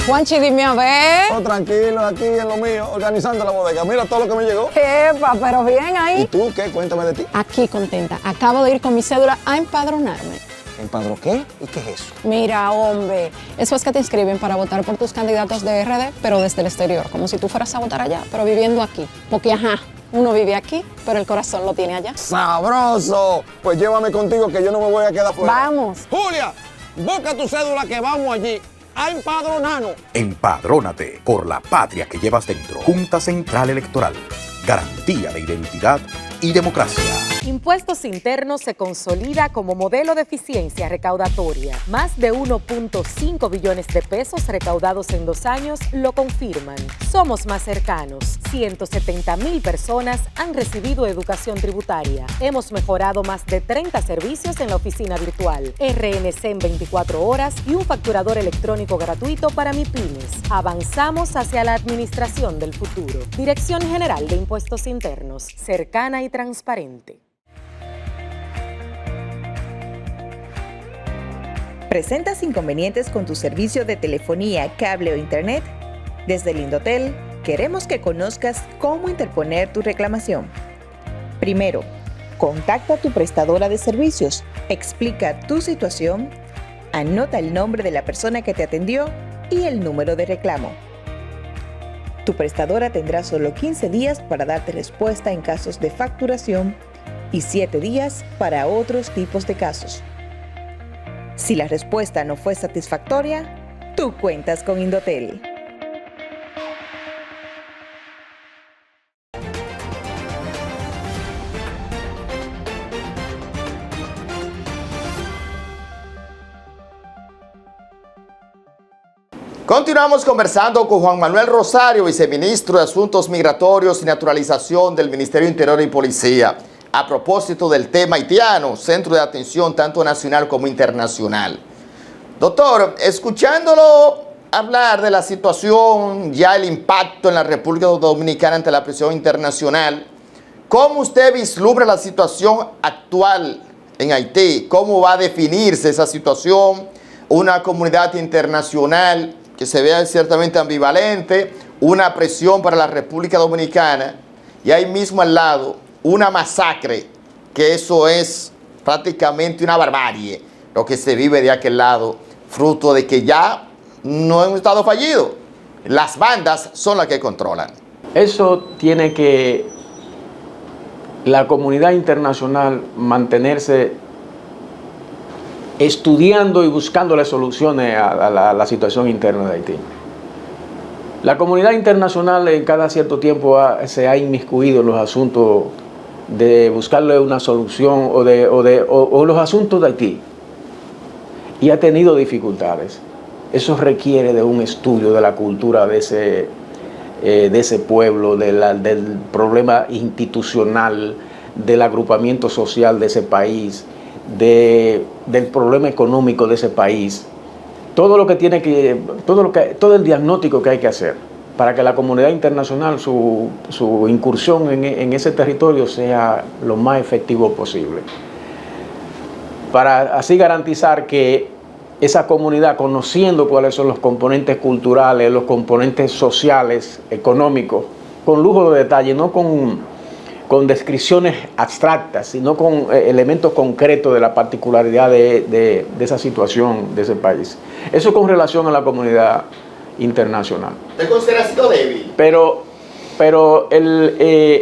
Juanchi, dime a ver.
Oh, tranquilo, aquí en lo mío, organizando la bodega. Mira todo lo que me llegó.
Epa, pero bien ahí.
¿Y tú qué? Cuéntame de ti.
Aquí contenta. Acabo de ir con mi cédula a empadronarme.
¿Empadro qué? ¿Y qué es eso?
Mira, hombre, eso es que te inscriben para votar por tus candidatos de RD, pero desde el exterior, como si tú fueras a votar allá, pero viviendo aquí. Porque, ajá, uno vive aquí, pero el corazón lo tiene allá.
¡Sabroso! Pues llévame contigo que yo no me voy a quedar fuera.
Vamos.
Julia, busca tu cédula que vamos allí a empadronarnos.
Empadrónate por la patria que llevas dentro. Junta Central Electoral. Garantía de identidad y democracia.
Impuestos Internos se consolida como modelo de eficiencia recaudatoria. Más de 1.5 billones de pesos recaudados en 2 años lo confirman. Somos más cercanos. 170,000 personas han recibido educación tributaria. Hemos mejorado más de 30 servicios en la oficina virtual, RNC en 24 horas y un facturador electrónico gratuito para MIPYMES. Avanzamos hacia la administración del futuro. Dirección General de Impuestos Internos, cercana y transparente.
¿Presentas inconvenientes con tu servicio de telefonía, cable o internet? Desde Lindotel, queremos que conozcas cómo interponer tu reclamación. Primero, contacta a tu prestadora de servicios, explica tu situación, anota el nombre de la persona que te atendió y el número de reclamo. Tu prestadora tendrá solo 15 días para darte respuesta en casos de facturación y 7 días para otros tipos de casos. Si la respuesta no fue satisfactoria, tú cuentas con Indotel.
Continuamos conversando con Juan Manuel Rosario, viceministro de Asuntos Migratorios y Naturalización del Ministerio Interior y Policía, a propósito del tema haitiano, centro de atención tanto nacional como internacional. Doctor, escuchándolo hablar de la situación, ya el impacto en la República Dominicana ante la presión internacional, ¿cómo usted vislumbra la situación actual en Haití? ¿Cómo va a definirse esa situación? Una comunidad internacional que se vea ciertamente ambivalente, una presión para la República Dominicana y ahí mismo al lado una masacre, que eso es prácticamente una barbarie, lo que se vive de aquel lado, fruto de que ya no es un estado fallido. Las bandas son las que controlan.
Eso tiene que la comunidad internacional mantenerse estudiando y buscándole soluciones a la situación interna de Haití. La comunidad internacional en cada cierto tiempo se ha inmiscuido en los asuntos de buscarle una solución o los asuntos de Haití y ha tenido dificultades. Eso requiere de un estudio de la cultura de ese pueblo, del problema institucional, del agrupamiento social de ese país, del problema económico de ese país. Todo el diagnóstico que hay que hacer para que la comunidad internacional, su incursión en ese territorio sea lo más efectivo posible. Para así garantizar que esa comunidad, conociendo cuáles son los componentes culturales, los componentes sociales, económicos, con lujo de detalle, no con descripciones abstractas, sino con elementos concretos de la particularidad de esa situación de ese país. Eso con relación a la comunidad internacional.
¿Te considera sido débil?
Pero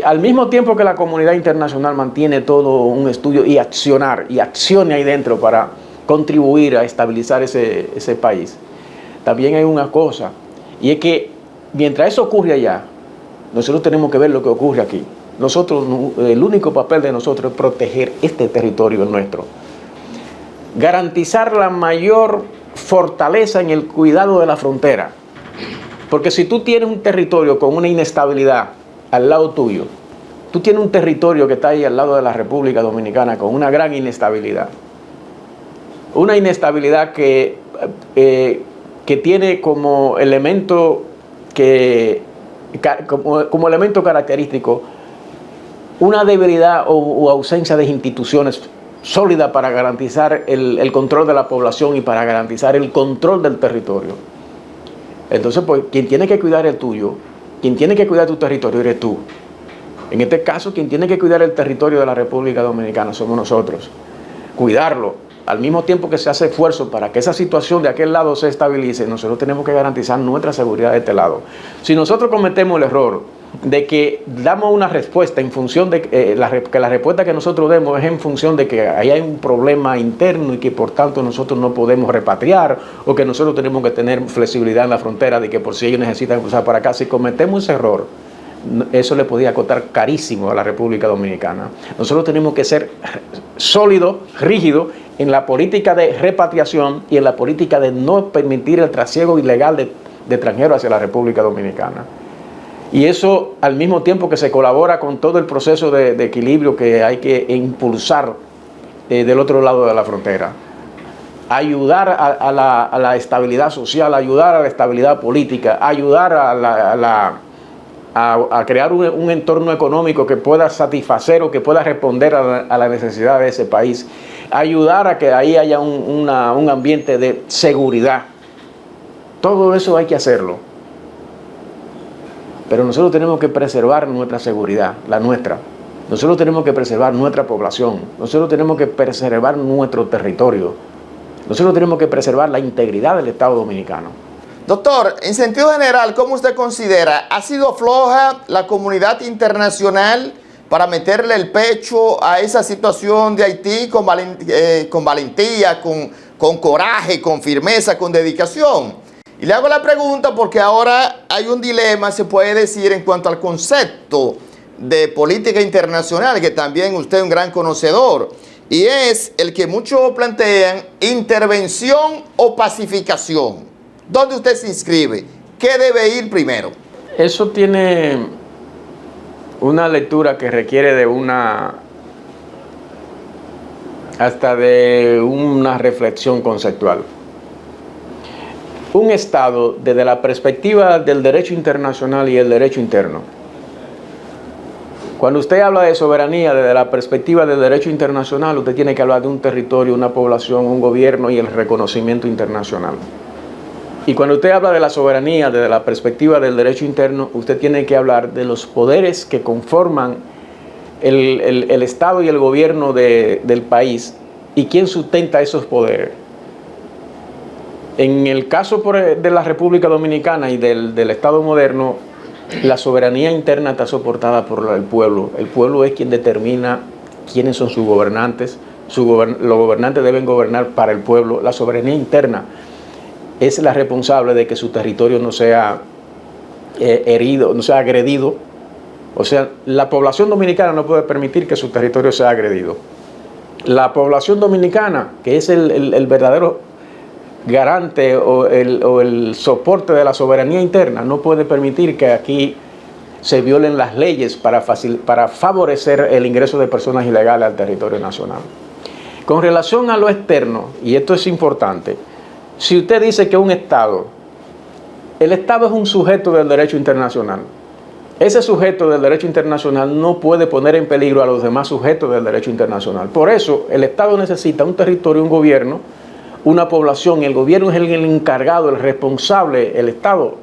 al mismo tiempo que la comunidad internacional mantiene todo un estudio y accione ahí dentro para contribuir a estabilizar ese país, también hay una cosa, y es que mientras eso ocurre allá, nosotros tenemos que ver lo que ocurre aquí. Nosotros, el único papel de nosotros es proteger este territorio nuestro, garantizar la mayor fortaleza en el cuidado de la frontera, porque si tú tienes un territorio con una inestabilidad al lado tuyo, tú tienes un territorio que está ahí al lado de la República Dominicana con una gran inestabilidad, una inestabilidad que tiene como elemento como elemento característico una debilidad o ausencia de instituciones sólidas para garantizar el control de la población y para garantizar el control del territorio. Entonces, pues, quien tiene que cuidar el tuyo, quien tiene que cuidar tu territorio eres tú. En este caso, quien tiene que cuidar el territorio de la República Dominicana somos nosotros. Cuidarlo al mismo tiempo que se hace esfuerzo para que esa situación de aquel lado se estabilice, nosotros tenemos que garantizar nuestra seguridad de este lado. Si nosotros cometemos el error de que damos una respuesta en función de que la respuesta que nosotros demos es en función de que ahí hay un problema interno y que por tanto nosotros no podemos repatriar, o que nosotros tenemos que tener flexibilidad en la frontera, de que por si ellos necesitan cruzar para acá, si cometemos ese error, eso le podía costar carísimo a la República Dominicana. Nosotros tenemos que ser sólidos, rígidos en la política de repatriación y en la política de no permitir el trasiego ilegal de extranjeros hacia la República Dominicana. Y eso al mismo tiempo que se colabora con todo el proceso de equilibrio que hay que impulsar del otro lado de la frontera. Ayudar a la estabilidad social, ayudar a la estabilidad política, ayudar a crear un entorno económico que pueda satisfacer o que pueda responder a la necesidad de ese país. Ayudar a que ahí haya un ambiente de seguridad. Todo eso hay que hacerlo. Pero nosotros tenemos que preservar nuestra seguridad, la nuestra. Nosotros tenemos que preservar nuestra población. Nosotros tenemos que preservar nuestro territorio. Nosotros tenemos que preservar la integridad del Estado Dominicano.
Doctor, en sentido general, ¿cómo usted considera? ¿Ha sido floja la comunidad internacional para meterle el pecho a esa situación de Haití con valentía, con coraje, con firmeza, con dedicación? Y le hago la pregunta porque ahora hay un dilema, se puede decir, en cuanto al concepto de política internacional, que también usted es un gran conocedor, y es el que muchos plantean, intervención o pacificación. ¿Dónde usted se inscribe? ¿Qué debe ir primero?
Eso tiene una lectura que requiere de una reflexión conceptual. Un Estado, desde la perspectiva del derecho internacional y el derecho interno. Cuando usted habla de soberanía desde la perspectiva del derecho internacional, usted tiene que hablar de un territorio, una población, un gobierno y el reconocimiento internacional. Y cuando usted habla de la soberanía desde la perspectiva del derecho interno, usted tiene que hablar de los poderes que conforman el Estado y el gobierno del país y quién sustenta esos poderes. En el caso de la República Dominicana y del Estado moderno, la soberanía interna está soportada por el pueblo. El pueblo es quien determina quiénes son sus gobernantes. Los gobernantes deben gobernar para el pueblo. La soberanía interna es la responsable de que su territorio no sea herido, no sea agredido. O sea, la población dominicana no puede permitir que su territorio sea agredido. La población dominicana, que es el verdadero garante o el soporte de la soberanía interna, no puede permitir que aquí se violen las leyes para favorecer el ingreso de personas ilegales al territorio nacional. Con relación a lo externo, y esto es importante, si usted dice que el Estado es un sujeto del derecho internacional, ese sujeto del derecho internacional no puede poner en peligro a los demás sujetos del derecho internacional. Por eso, el Estado necesita un territorio, un gobierno, una población, y el gobierno es el encargado, el responsable, el Estado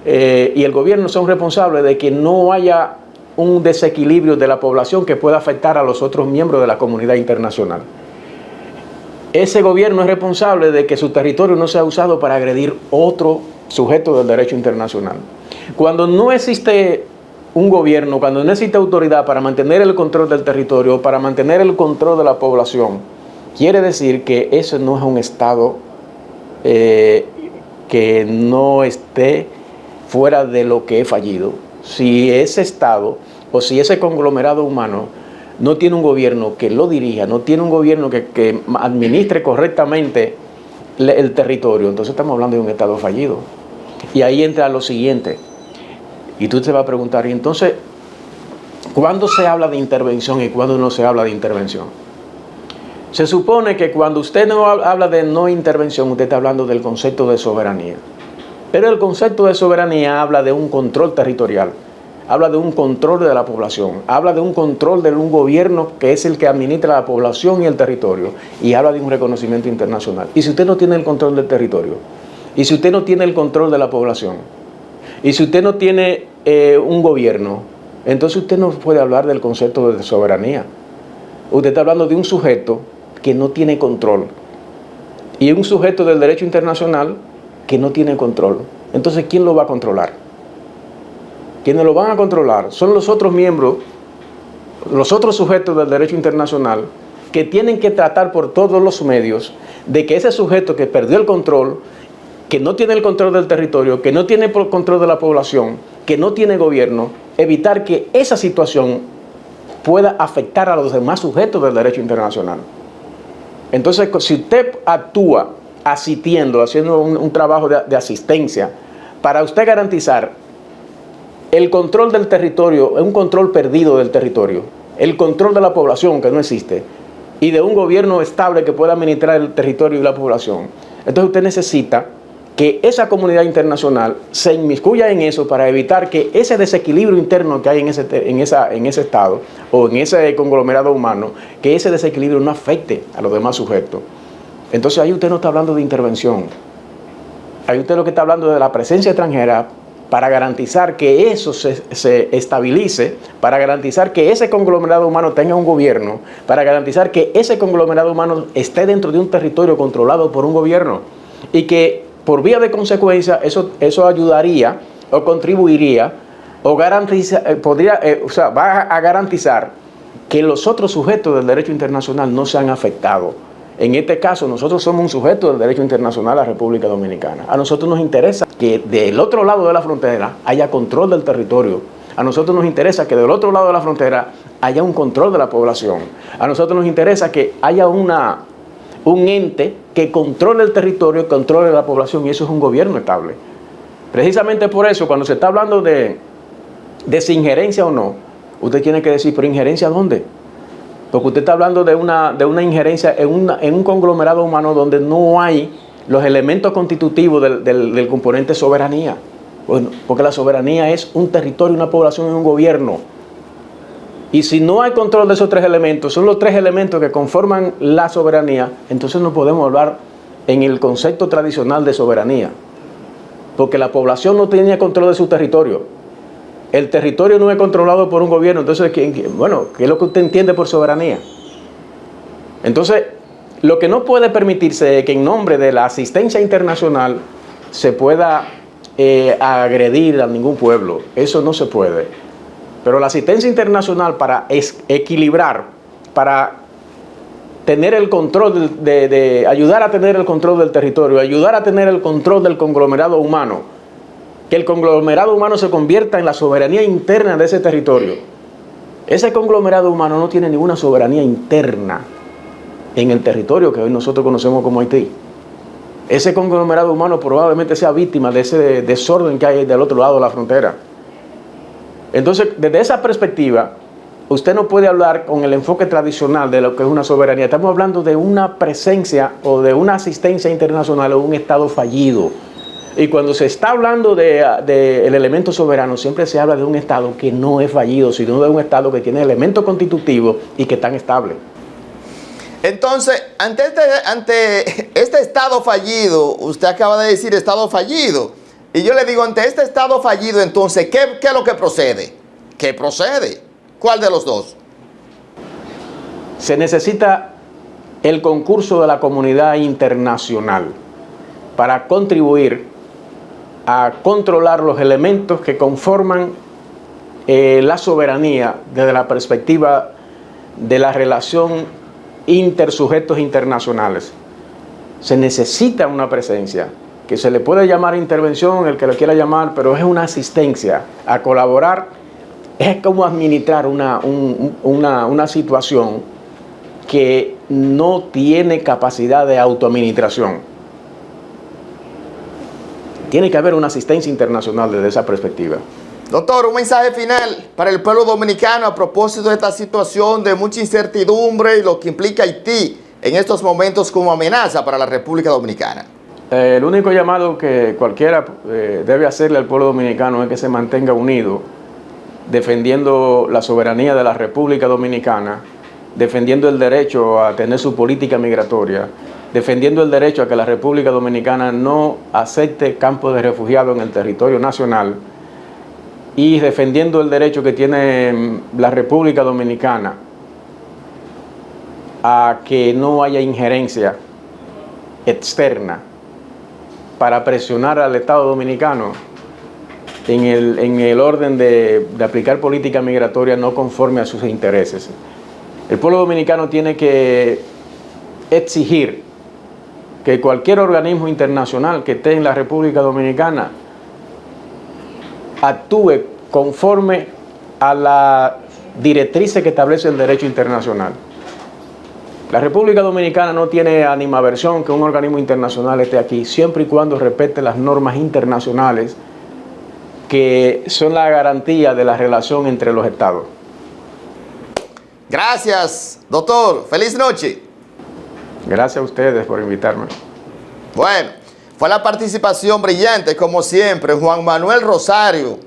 y el gobierno son responsables de que no haya un desequilibrio de la población que pueda afectar a los otros miembros de la comunidad internacional. Ese gobierno es responsable de que su territorio no sea usado para agredir otro sujeto del derecho internacional. Cuando no existe un gobierno, cuando no existe autoridad para mantener el control del territorio, para mantener el control de la población, quiere decir que eso no es un Estado que no esté fuera de lo que es fallido. Si ese Estado o si ese conglomerado humano no tiene un gobierno que lo dirija, no tiene un gobierno que administre correctamente el territorio, entonces estamos hablando de un Estado fallido. Y ahí entra lo siguiente. Y tú te vas a preguntar, ¿y entonces cuándo se habla de intervención y cuándo no se habla de intervención? Se supone que cuando usted no habla de no intervención, usted está hablando del concepto de soberanía. Pero el concepto de soberanía habla de un control territorial, habla de un control de la población, habla de un control de un gobierno que es el que administra la población y el territorio, y habla de un reconocimiento internacional. Y si usted no tiene el control del territorio, y si usted no tiene el control de la población, y si usted no tiene un gobierno, entonces usted no puede hablar del concepto de soberanía. Usted está hablando de un sujeto que no tiene control y un sujeto del derecho internacional que no tiene control. Entonces, ¿quién lo va a controlar? Quienes lo van a controlar son los otros miembros, los otros sujetos del derecho internacional, que tienen que tratar por todos los medios de que ese sujeto que perdió el control, que no tiene el control del territorio, que no tiene el control de la población, que no tiene gobierno, evitar que esa situación pueda afectar a los demás sujetos del derecho internacional. Entonces, si usted actúa asistiendo, haciendo un trabajo de asistencia, para usted garantizar el control del territorio, un control perdido del territorio, el control de la población que no existe, y de un gobierno estable que pueda administrar el territorio y la población, entonces usted necesita que esa comunidad internacional se inmiscuya en eso para evitar que ese desequilibrio interno que hay en ese estado o en ese conglomerado humano, que ese desequilibrio no afecte a los demás sujetos. Entonces ahí usted no está hablando de intervención, ahí usted lo que está hablando de la presencia extranjera para garantizar que eso se estabilice, para garantizar que ese conglomerado humano tenga un gobierno, para garantizar que ese conglomerado humano esté dentro de un territorio controlado por un gobierno y que por vía de consecuencia eso ayudaría o contribuiría o garantiza, va a garantizar que los otros sujetos del derecho internacional no sean afectados. En este caso, nosotros somos un sujeto del derecho internacional a la República Dominicana. A nosotros nos interesa que del otro lado de la frontera haya control del territorio. A nosotros nos interesa que del otro lado de la frontera haya un control de la población. A nosotros nos interesa que haya un ente que controle el territorio, controle la población, y eso es un gobierno estable. Precisamente por eso, cuando se está hablando de si injerencia o no, usted tiene que decir, ¿pero injerencia dónde? Porque usted está hablando de una injerencia en un conglomerado humano donde no hay los elementos constitutivos del componente soberanía. Bueno, porque la soberanía es un territorio, una población y un gobierno. Y si no hay control de esos tres elementos, son los tres elementos que conforman la soberanía, entonces no podemos hablar en el concepto tradicional de soberanía. Porque la población no tenía control de su territorio. El territorio no es controlado por un gobierno. Entonces, ¿qué es lo que usted entiende por soberanía? Entonces, lo que no puede permitirse es que en nombre de la asistencia internacional se pueda agredir a ningún pueblo. Eso no se puede. Pero la asistencia internacional para equilibrar, para tener el control, ayudar a tener el control del territorio, ayudar a tener el control del conglomerado humano, que el conglomerado humano se convierta en la soberanía interna de ese territorio. Ese conglomerado humano no tiene ninguna soberanía interna en el territorio que hoy nosotros conocemos como Haití. Ese conglomerado humano probablemente sea víctima de ese desorden que hay del otro lado de la frontera. Entonces, desde esa perspectiva, usted no puede hablar con el enfoque tradicional de lo que es una soberanía. Estamos hablando de una presencia o de una asistencia internacional o un Estado fallido. Y cuando se está hablando del elemento soberano, siempre se habla de un Estado que no es fallido, sino de un Estado que tiene elementos constitutivos y que están estables.
Entonces, ante este Estado fallido, usted acaba de decir Estado fallido, y yo le digo, ante este Estado fallido, entonces, ¿qué es lo que procede? ¿Qué procede? ¿Cuál de los dos?
Se necesita el concurso de la comunidad internacional para contribuir a controlar los elementos que conforman la soberanía desde la perspectiva de la relación intersujetos internacionales. Se necesita una presencia que se le puede llamar intervención, el que lo quiera llamar, pero es una asistencia a colaborar. Es como administrar una situación que no tiene capacidad de autoadministración. Tiene que haber una asistencia internacional desde esa perspectiva.
Doctor, un mensaje final para el pueblo dominicano a propósito de esta situación de mucha incertidumbre y lo que implica Haití en estos momentos como amenaza para la República Dominicana.
El único llamado que cualquiera debe hacerle al pueblo dominicano es que se mantenga unido, defendiendo la soberanía de la República Dominicana, defendiendo el derecho a tener su política migratoria, defendiendo el derecho a que la República Dominicana no acepte campos de refugiados en el territorio nacional y defendiendo el derecho que tiene la República Dominicana a que no haya injerencia externa para presionar al Estado dominicano en el orden de aplicar política migratoria no conforme a sus intereses. El pueblo dominicano tiene que exigir que cualquier organismo internacional que esté en la República Dominicana actúe conforme a la directrices que establece el derecho internacional. La República Dominicana no tiene animadversión que un organismo internacional esté aquí, siempre y cuando respete las normas internacionales que son la garantía de la relación entre los estados.
Gracias, doctor. Feliz noche.
Gracias a ustedes por invitarme.
Bueno, fue la participación brillante, como siempre, Juan Manuel Rosario,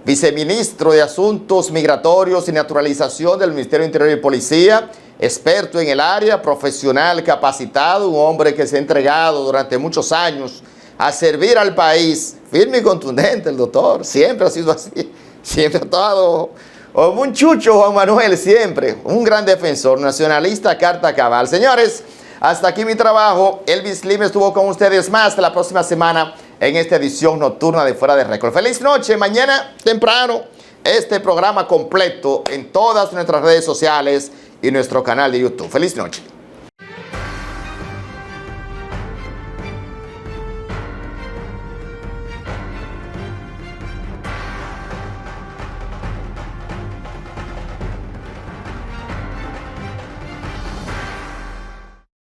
viceministro de Asuntos Migratorios y Naturalización del Ministerio de Interior y Policía, experto en el área, profesional, capacitado, un hombre que se ha entregado durante muchos años a servir al país. Firme y contundente el doctor, siempre ha sido así, siempre ha estado como un chucho Juan Manuel, siempre, un gran defensor, nacionalista, carta cabal. Señores, hasta aquí mi trabajo. Elvis Lim estuvo con ustedes más la próxima semana en esta edición nocturna de Fuera de Récord. Feliz noche, mañana temprano este programa completo en todas nuestras redes sociales y nuestro canal de YouTube. Feliz noche.